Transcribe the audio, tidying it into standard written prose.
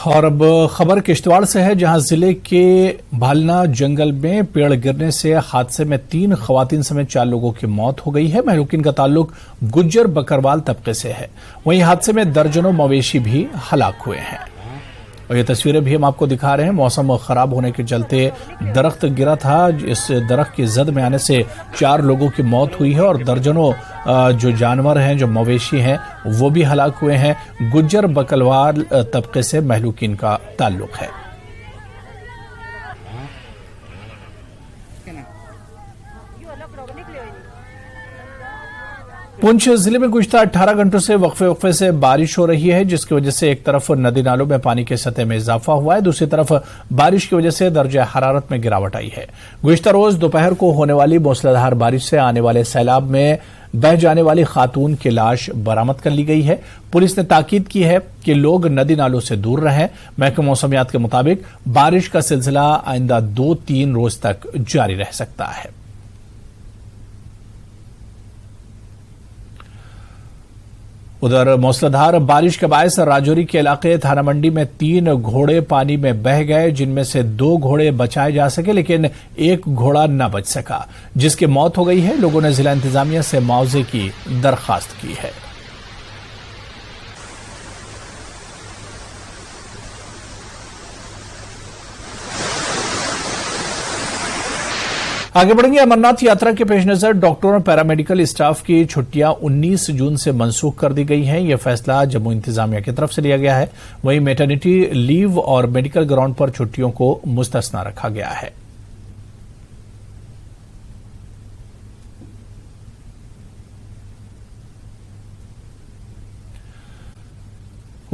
और अब खबर किश्तवाड़ से है, जहां जिले के भालना जंगल में पेड़ गिरने से हादसे में 3 खवातीन समेत 4 लोगों की मौत हो गई है। महलूकिन का ताल्लुक गुज्जर बकरवाल तबके से है। वहीं हादसे में दर्जनों मवेशी भी हलाक हुए हैं। और ये तस्वीरें भी हम आपको दिखा रहे हैं। मौसम खराब होने के चलते दरख्त गिरा था। इस दरख्त की जद में आने से 4 लोगों की मौत हुई है और दर्जनों जो जानवर हैं, जो मवेशी हैं, वो भी हलाक हुए हैं। गुज्जर बकरवाल तबके से महलूकिन का ताल्लुक है। पुंछ जिले में गुज़िश्ता 18 घंटों से वक्फे से बारिश हो रही है, जिसकी वजह से एक तरफ नदी नालों में पानी की सतह में इजाफा हुआ है, दूसरी तरफ बारिश की वजह से दर्जा हरारत में गिरावट आई है। गुज़िश्ता रोज दोपहर को होने वाली मूसलाधार बारिश से आने वाले सैलाब में बह जाने वाली खातून की लाश बरामद कर ली गई है। पुलिस ने ताकीद की है कि लोग नदी नालों से दूर रहें। महकमा मौसमियात के मुताबिक बारिश का सिलसिला आइंदा 2-3 रोज तक जारी रह सकता है। उधर मूसलाधार बारिश के बायस राजौरी के इलाके थाना मंडी में 3 घोड़े पानी में बह गए, जिनमें से 2 घोड़े बचाए जा सके, लेकिन 1 घोड़ा न बच सका, जिसकी मौत हो गई है। लोगों ने जिला इंतजामिया से मुआवजे की दरखास्त की है। आगे बढ़ेंगे। अमरनाथ यात्रा के पेश नजर डॉक्टरों और पैरामेडिकल स्टाफ की छुट्टियां 19 जून से मनसूख कर दी गई हैं। यह फैसला जम्मू इंतजामिया की तरफ से लिया गया है। वहीं मैटरनिटी लीव और मेडिकल ग्राउंड पर छुट्टियों को मुस्तस्ना रखा गया है।